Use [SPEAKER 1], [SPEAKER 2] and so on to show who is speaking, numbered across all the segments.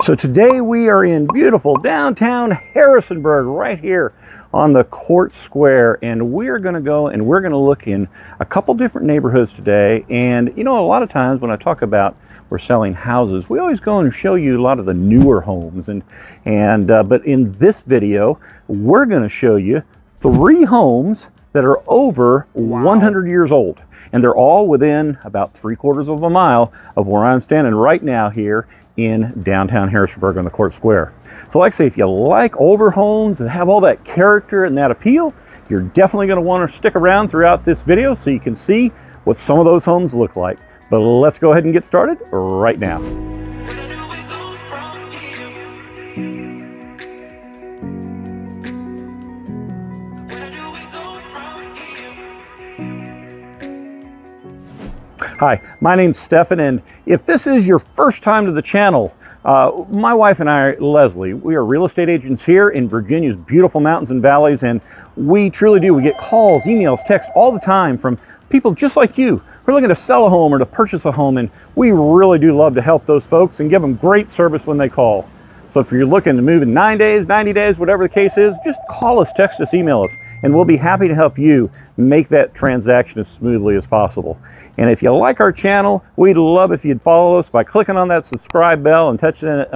[SPEAKER 1] So today we are in beautiful downtown Harrisonburg, right here on the Court Square, and we're going to go and we're going to look in a couple different neighborhoods today. And you know, a lot of times when I talk about we're selling houses, we always go and show you a lot of the newer homes, but in this video we're going to show you 3 homes that are over 100 years old, and they're all within about 3/4 of a mile of where I'm standing right now here in downtown Harrisonburg on the Court Square. So like I say, if you like older homes and have all that character and that appeal, you're definitely going to want to stick around throughout this video so you can see what some of those homes look like. But let's go ahead and get started right now. Hi, my name's Stefan, and if this is your first time to the channel, my wife and I, Leslie, we are real estate agents here in Virginia's beautiful mountains and valleys, and we truly do. We get calls, emails, texts all the time from people just like you who are looking to sell a home or to purchase a home, and we really do love to help those folks and give them great service when they call. So if you're looking to move in 9 days, 90 days, whatever the case is, just call us, text us, email us, and we'll be happy to help you make that transaction as smoothly as possible. And if you like our channel, we'd love if you'd follow us by clicking on that subscribe bell and touch the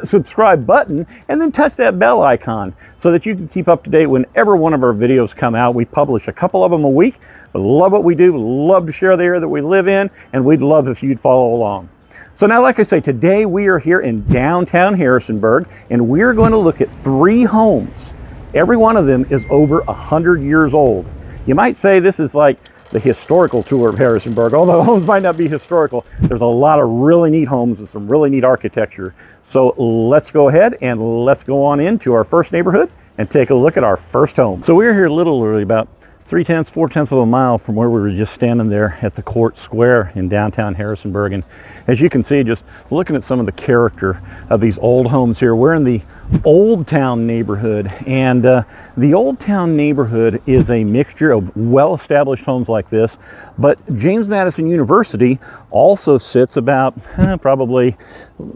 [SPEAKER 1] subscribe button, and then touch that bell icon so that you can keep up to date whenever one of our videos come out. We publish a couple of them a week. We love what we do, we love to share the area that we live in, and we'd love if you'd follow along. So now, like I say, today we are here in downtown Harrisonburg, and we're going to look at 3 homes. Every one of them is over 100 years old. You might say this is like the historical tour of Harrisonburg. Although homes might not be historical, there's a lot of really neat homes and some really neat architecture. So let's go ahead and let's go on into our first neighborhood and take a look at our first home. So we're here literally about 4/10 of a mile from where we were just standing there at the Court Square in downtown Harrisonburg. And as you can see, just looking at some of the character of these old homes here, we're in the Old Town neighborhood, and the Old Town neighborhood is a mixture of well-established homes like this, but James Madison University also sits about probably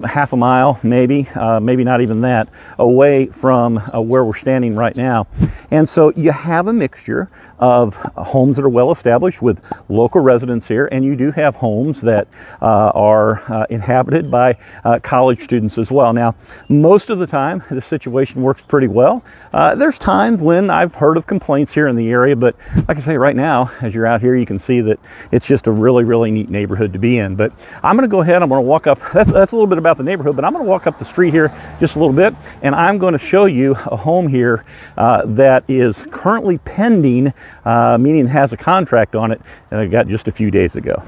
[SPEAKER 1] half a mile, maybe not even that, away from where we're standing right now. And so you have a mixture of homes that are well established with local residents here, and you do have homes that are inhabited by college students as well. Now, most of the time this situation works pretty well. There's times when I've heard of complaints here in the area, but like I say, right now as you're out here, you can see that it's just a really neat neighborhood to be in. But I'm going to go ahead, I'm going to walk up, that's a little bit about the neighborhood, but I'm going to walk up the street here just a little bit, and I'm going to show you a home here that is currently pending, meaning has a contract on it, and I got just a few days ago.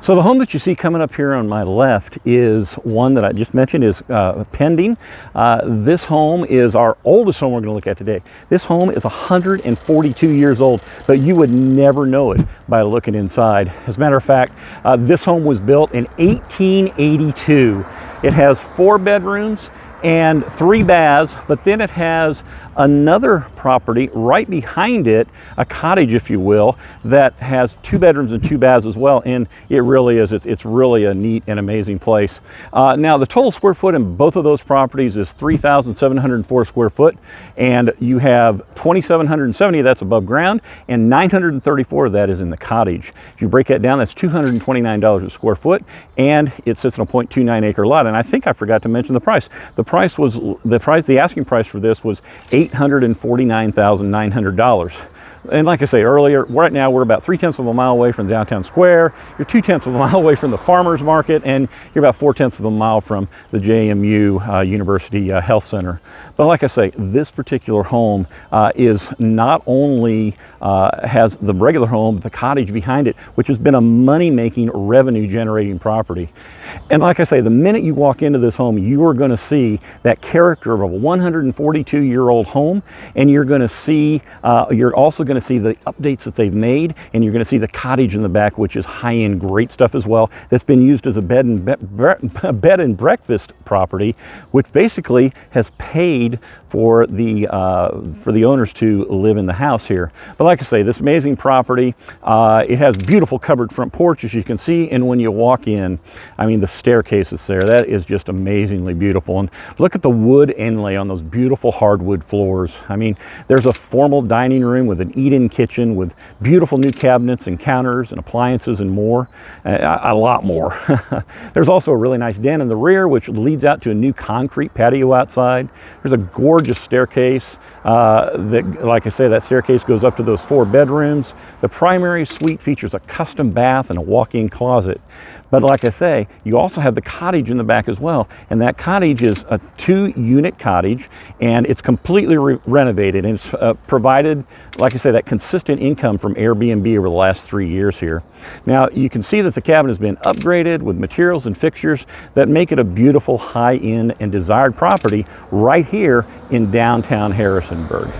[SPEAKER 1] So the home that you see coming up here on my left is one that I just mentioned is pending. This home is our oldest home we're going to look at today. This home is 142 years old, but you would never know it by looking inside. As a matter of fact, this home was built in 1882. It has 4 bedrooms and 3 baths, but then it has another property right behind it, a cottage if you will, that has 2 bedrooms and 2 baths as well, and it really is, it's really a neat and amazing place. Now the total square foot in both of those properties is 3,704 square foot, and you have 2,770 that's above ground, and 934 of that is in the cottage. If you break that down, that's $229 a square foot, and it sits on a 0.29 acre lot. And I think I forgot to mention the price. The asking price for this was $849,900. And like I say earlier, right now we're about 3/10 of a mile away from the downtown square. You're 2/10 of a mile away from the farmers market, and you're about 4/10 of a mile from the JMU University Health Center. But like I say, this particular home is not only has the regular home, but the cottage behind it, which has been a money-making, revenue-generating property. And like I say, the minute you walk into this home, you are going to see that character of a 142-year-old home, and you're going to see, you're also going going to see the updates that they've made, and you're going to see the cottage in the back, which is high-end, great stuff as well. That's been used as a bed and breakfast property, which basically has paid for the owners to live in the house here. But like I say, this amazing property, it has beautiful covered front porch, as you can see, and when you walk in, I mean, the staircase is there. That is just amazingly beautiful. And look at the wood inlay on those beautiful hardwood floors. I mean, there's a formal dining room with an eat-in kitchen with beautiful new cabinets and counters and appliances and more, a lot more. There's also a really nice den in the rear, which leads out to a new concrete patio outside. There's a gorgeous staircase. Like I say, that staircase goes up to those 4 bedrooms. The primary suite features a custom bath and a walk-in closet. But like I say, you also have the cottage in the back as well. And that cottage is a 2-unit cottage, and it's completely renovated. And it's provided, like I say, that consistent income from Airbnb over the last 3 years here. Now, you can see that the cabin has been upgraded with materials and fixtures that make it a beautiful, high-end and desired property right here in downtown Harrisonburg.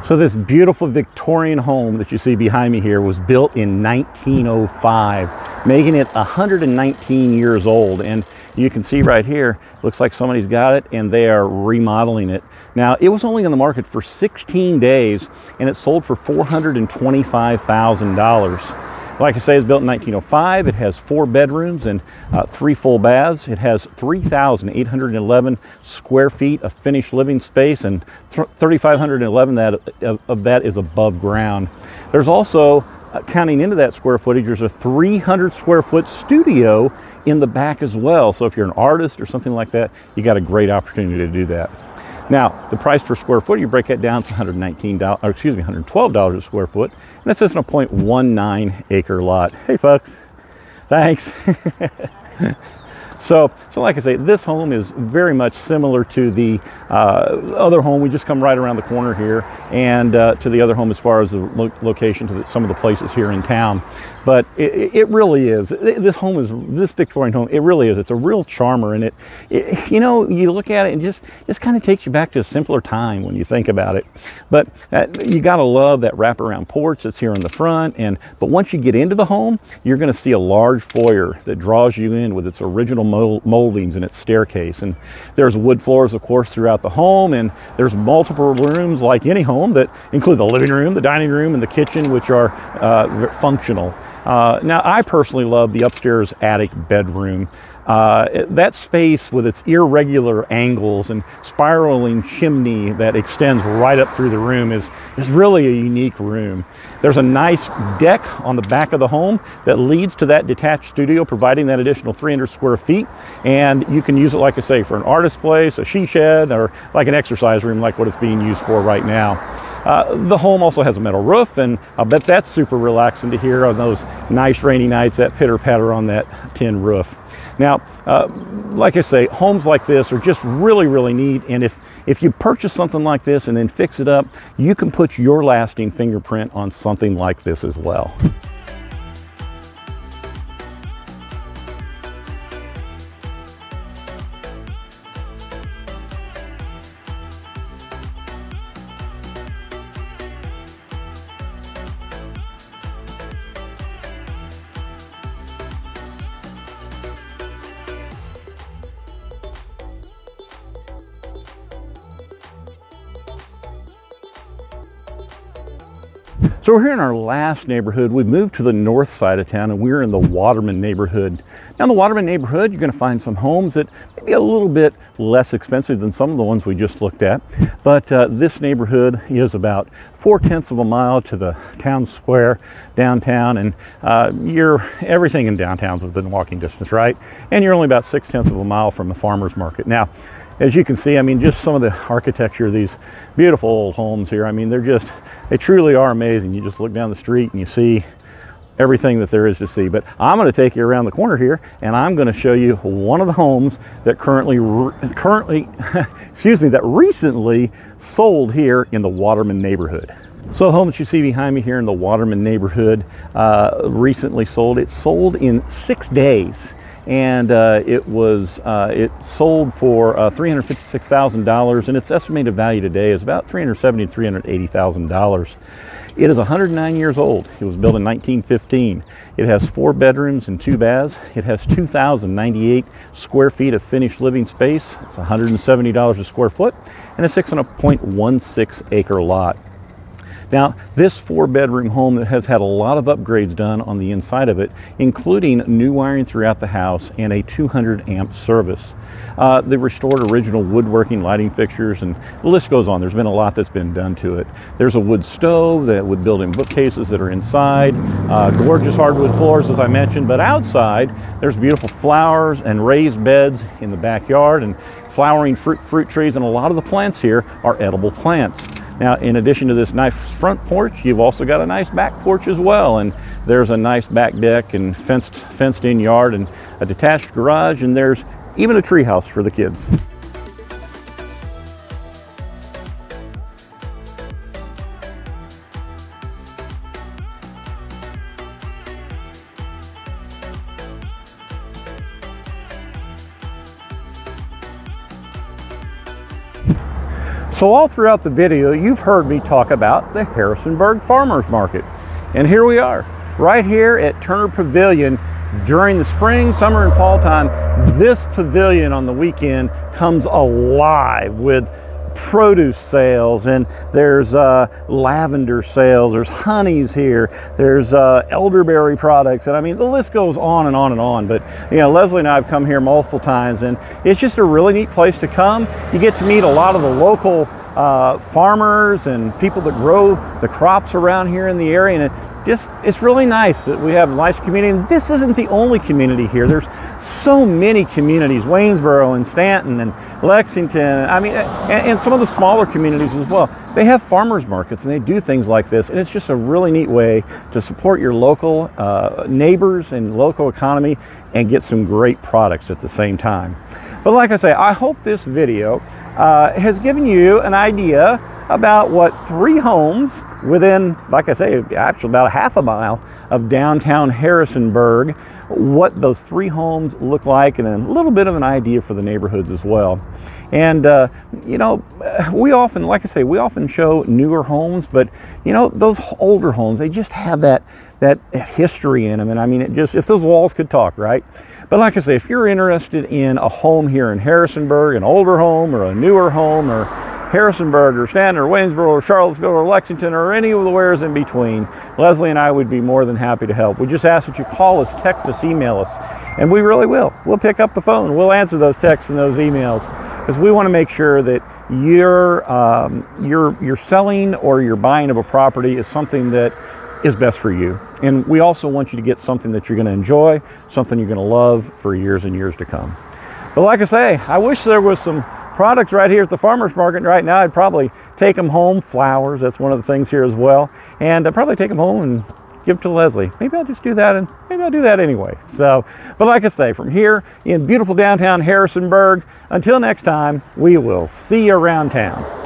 [SPEAKER 1] So this beautiful Victorian home that you see behind me here was built in 1905, making it 119 years old. And you can see right here, looks like somebody's got it and they are remodeling it. Now, it was only on the market for 16 days and it sold for $425,000. Like I say, it's built in 1905. It has 4 bedrooms and 3 full baths. It has 3,811 square feet of finished living space, and 3,511 of that is above ground. There's also, counting into that square footage, there's a 300 square foot studio in the back as well. So if you're an artist or something like that, you got a great opportunity to do that. Now, the price per square foot, you break that down to $112 a square foot, and this is a 0.19 acre lot. Hey folks, thanks. So like I say, this home is very much similar to the other home. We just come right around the corner here, and to the other home as far as the location to some of the places here in town. But it really is. This Victorian home, it really is. It's a real charmer, and it you know, you look at it and just kind of takes you back to a simpler time when you think about it. But you gotta love that wraparound porch that's here in the front. But once you get into the home, you're going to see a large foyer that draws you in with its original moldings and its staircase. And there's wood floors, of course, throughout the home, and there's multiple rooms like any home that include the living room, the dining room, and the kitchen, which are functional. Now, I personally love the upstairs attic bedroom. That space with its irregular angles and spiraling chimney that extends right up through the room is really a unique room. There's a nice deck on the back of the home that leads to that detached studio, providing that additional 300 square feet. And you can use it, like I say, for an artist place, a she shed, or like an exercise room like what it's being used for right now. The home also has a metal roof, and I'll bet that's super relaxing to hear on those nice rainy nights, that pitter patter on that tin roof. Now, like I say, homes like this are just really, really neat. And if you purchase something like this and then fix it up, you can put your lasting fingerprint on something like this as well. So we're here in our last neighborhood. We've moved to the north side of town, and we're in the Waterman neighborhood. Now in the Waterman neighborhood, you're going to find some homes that may be a little bit less expensive than some of the ones we just looked at. But this neighborhood is about 4/10 of a mile to the town square downtown, and everything in downtown's within walking distance, right? And you're only about 6/10 of a mile from the farmer's market. Now, as you can see, I mean, just some of the architecture of these beautiful old homes here. I mean, they truly are amazing. You just look down the street and you see everything that there is to see. But I'm going to take you around the corner here, and I'm going to show you one of the homes that that recently sold here in the Waterman neighborhood. So the home that you see behind me here in the Waterman neighborhood recently sold. It sold in 6 days, and it sold for $356,000, and its estimated value today is about $370,000 to $380,000. It is 109 years old. It was built in 1915. It has 4 bedrooms and 2 baths. It has 2,098 square feet of finished living space. It's $170 a square foot, and a 6.16 acre lot. Now, this 4-bedroom home that has had a lot of upgrades done on the inside of it, including new wiring throughout the house and a 200 amp service. They restored original woodworking lighting fixtures, and the list goes on. There's been a lot that's been done to it. There's a wood stove that would built-in bookcases that are inside, gorgeous hardwood floors, as I mentioned, but outside there's beautiful flowers and raised beds in the backyard and flowering fruit trees, and a lot of the plants here are edible plants. Now, in addition to this nice front porch, you've also got a nice back porch as well, and there's a nice back deck and fenced in yard and a detached garage, and there's even a tree house for the kids. So all throughout the video, you've heard me talk about the Harrisonburg Farmers Market. And here we are, right here at Turner Pavilion. During the spring, summer, and fall time, this pavilion on the weekend comes alive with produce sales, and there's lavender sales, there's honeys here, there's elderberry products, and I mean, the list goes on and on and on. But you know, Leslie and I have come here multiple times, and it's just a really neat place to come. You get to meet a lot of the local farmers and people that grow the crops around here in the area, and it's really nice that we have a nice community. And this isn't the only community here. There's so many communities, Waynesboro and Stanton and Lexington, I mean, and some of the smaller communities as well. They have farmers markets and they do things like this, and it's just a really neat way to support your local neighbors and local economy and get some great products at the same time. But like I say, I hope this video has given you an idea about what 3 homes within, like I say, actually about a half a mile of downtown Harrisonburg, what those 3 homes look like, and a little bit of an idea for the neighborhoods as well. And you know, we often, like I say, we often show newer homes, but you know, those older homes, they just have that history in them. And I mean, it just, if those walls could talk, right? But like I say, if you're interested in a home here in Harrisonburg, an older home or a newer home, or Harrisonburg or Stanton or Waynesboro or Charlottesville or Lexington or any of the wheres in between, Leslie and I would be more than happy to help. We just ask that you call us, text us, email us, and we really will. We'll pick up the phone. We'll answer those texts and those emails, because we want to make sure that your selling or your buying of a property is something that is best for you. And we also want you to get something that you're going to enjoy, something you're going to love for years and years to come. But like I say, I wish there was some products right here at the farmers market right now. I'd probably take them home. Flowers, that's one of the things here as well. And I'd probably take them home and give them to Leslie. Maybe I'll just do that, and maybe I'll do that anyway. So, but like I say, from here in beautiful downtown Harrisonburg, until next time, we will see you around town.